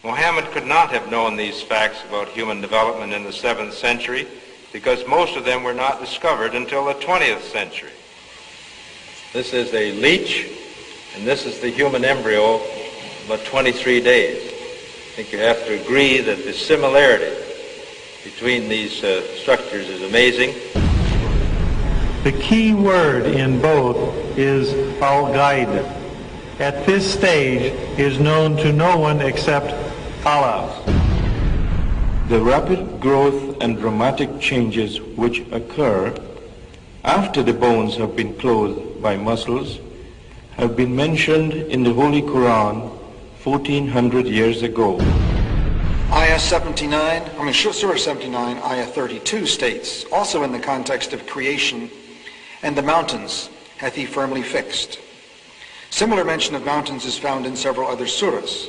Muhammad could not have known these facts about human development in the 7th century because most of them were not discovered until the 20th century. This is a leech, and this is the human embryo, about 23 days. I think you have to agree that the similarity between these structures is amazing. The key word in both is al-Ghaib. At this stage is known to no one except Allah. The rapid growth and dramatic changes which occur after the bones have been clothed by muscles have been mentioned in the Holy Quran 1400 years ago. Surah 79, Ayah 32 states, also in the context of creation, "And the mountains hath he firmly fixed." Similar mention of mountains is found in several other surahs.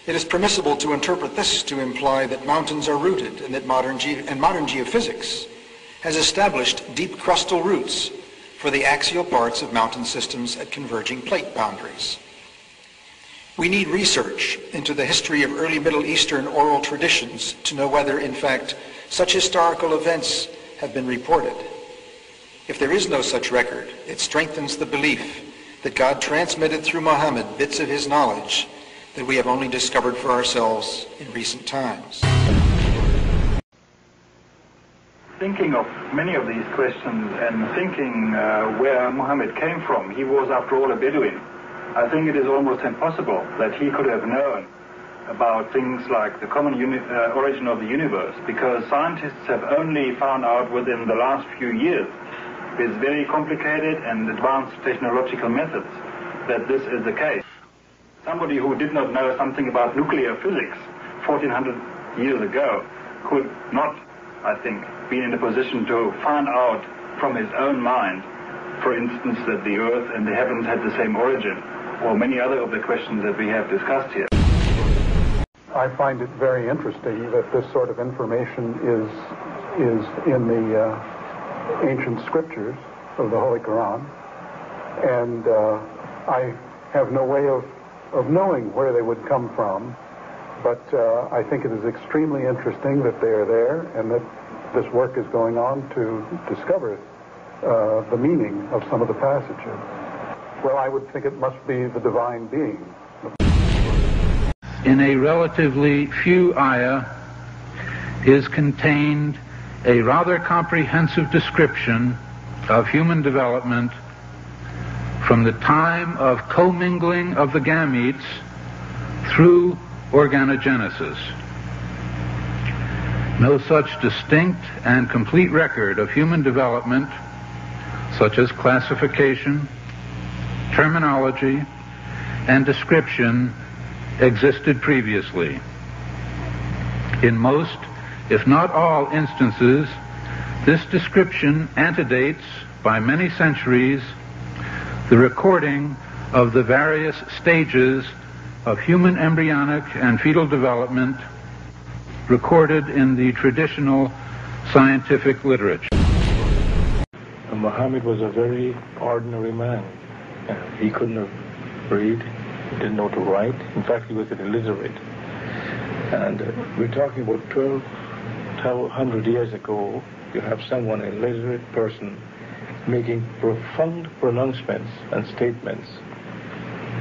It is permissible to interpret this to imply that mountains are rooted and that modern geophysics has established deep crustal roots for the axial parts of mountain systems at converging plate boundaries. We need research into the history of early Middle Eastern oral traditions to know whether, in fact, such historical events have been reported. If there is no such record, it strengthens the belief that God transmitted through Muhammad bits of his knowledge that we have only discovered for ourselves in recent times. Thinking of many of these questions and thinking where Muhammad came from, he was after all a Bedouin. I think it is almost impossible that he could have known about things like the common origin of the universe, because scientists have only found out within the last few years with very complicated and advanced technological methods that this is the case. Somebody who did not know something about nuclear physics 1400 years ago could not, I think, be in a position to find out from his own mind, for instance, that the earth and the heavens had the same origin, or many other of the questions that we have discussed here. I find it very interesting that this sort of information is in the ancient scriptures of the Holy Quran, and I have no way of knowing where they would come from, but I think it is extremely interesting that they are there and that this work is going on to discover the meaning of some of the passages. Well, I would think it must be the divine being. In a relatively few ayah is contained a rather comprehensive description of human development from the time of commingling of the gametes through organogenesis. No such distinct and complete record of human development, such as classification, terminology, and description, existed previously. In most, if not all instances, this description antedates by many centuries the recording of the various stages of human embryonic and fetal development recorded in the traditional scientific literature. Muhammad was a very ordinary man. He couldn't have read, didn't know to write. In fact, he was illiterate. And we're talking about 1,200 years ago. You have someone, a literate person, making profound pronouncements and statements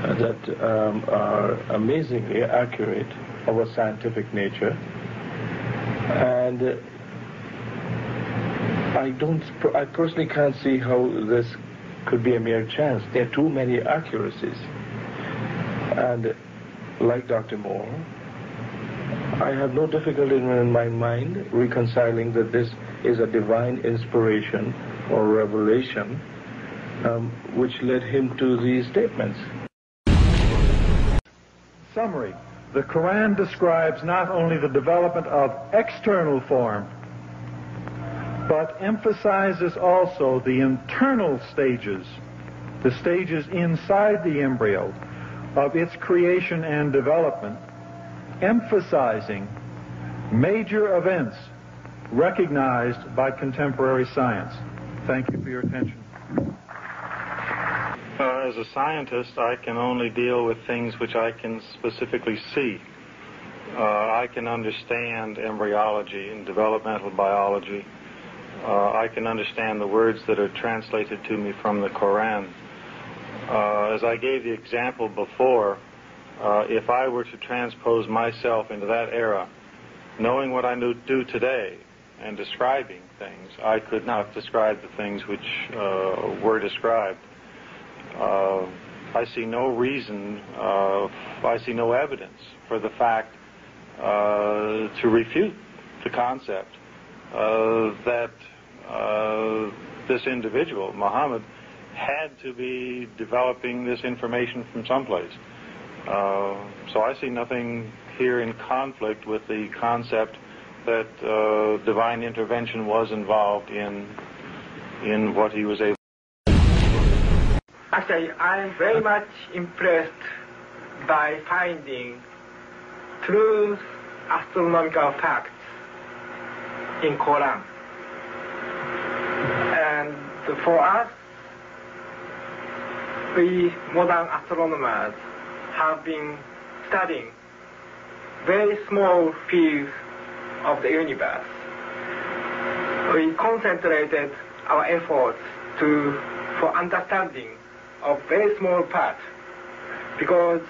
that are amazingly accurate of a scientific nature. And I personally can't see how this could be a mere chance. There are too many accuracies. And like Dr. Moore, I have no difficulty in my mind reconciling that this is a divine inspiration or revelation which led him to these statements. Summary. The Quran describes not only the development of external form, but emphasizes also the internal stages, the stages inside the embryo of its creation and development, emphasizing major events recognized by contemporary science. Thank you for your attention. As a scientist, I can only deal with things which I can specifically see. I can understand embryology and developmental biology. I can understand the words that are translated to me from the Quran. As I gave the example before, if I were to transpose myself into that era, knowing what I do today and describing things, I could not describe the things which were described. I see no reason, I see no evidence for the fact to refute the concept that this individual, Muhammad, had to be developing this information from someplace. So I see nothing here in conflict with the concept that divine intervention was involved in what he was able to do. Actually, I am very much impressed by finding true astronomical facts in Quran. And for us, we modern astronomers have been studying very small fields of the universe. We concentrated our efforts for understanding of very small parts, because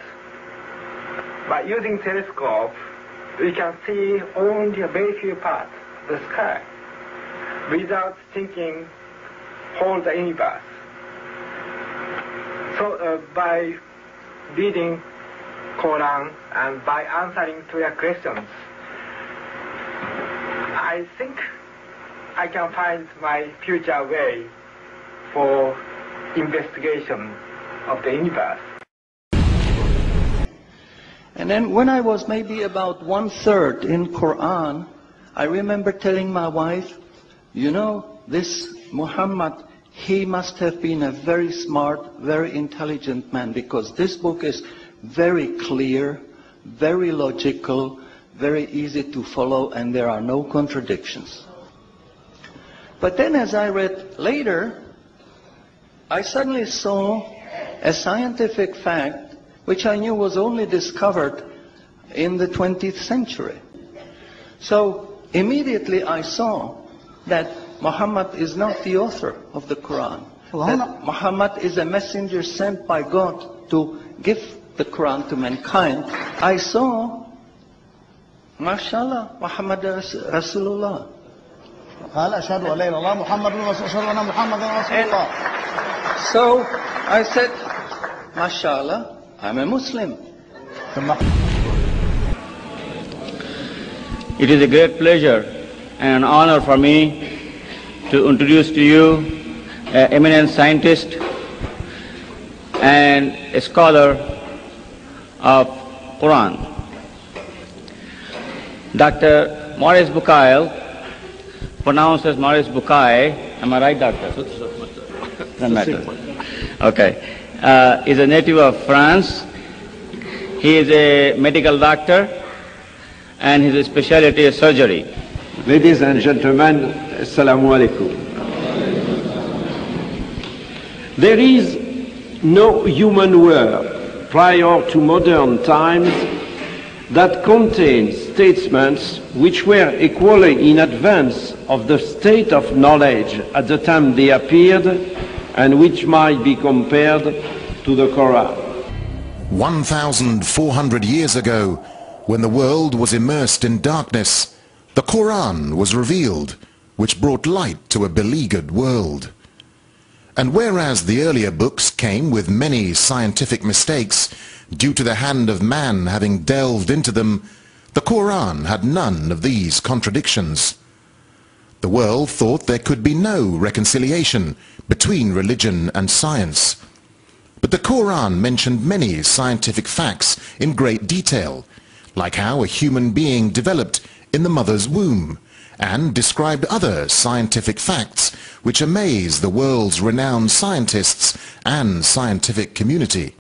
by using telescope we can see only a very few parts of the sky without thinking whole the universe. So by reading Quran and by answering to your questions, I think I can find my future way for investigation of the universe. And then when I was maybe about 1/3 in Quran, I remember telling my wife, you know, this Muhammad, he must have been a very smart, very intelligent man, because this book is very clear, very logical, very easy to follow, and there are no contradictions. But then as I read later, I suddenly saw a scientific fact which I knew was only discovered in the 20th century. So immediately I saw that Muhammad is not the author of the Quran. That Muhammad is a messenger sent by God to give the Quran to mankind. I saw, mashallah, Muhammad Rasulullah. So I said, mashallah, I'm a Muslim. It is a great pleasure and an honor for me to introduce to you an eminent scientist and a scholar of Quran. Dr. Maurice Bucaille, pronounced as Maurice Bucaille, am I right, doctor? Doesn't matter. Okay. Is a native of France. He is a medical doctor and his specialty is surgery. Ladies and gentlemen, Assalamu alaikum. There is no human work prior to modern times that contains statements which were equally in advance of the state of knowledge at the time they appeared, and which might be compared to the Quran. 1,400 years ago, when the world was immersed in darkness, the Quran was revealed, which brought light to a beleaguered world. And whereas the earlier books came with many scientific mistakes, due to the hand of man having delved into them, the Quran had none of these contradictions. The world thought there could be no reconciliation between religion and science. But the Quran mentioned many scientific facts in great detail, like how a human being developed in the mother's womb, and described other scientific facts which amaze the world's renowned scientists and scientific community.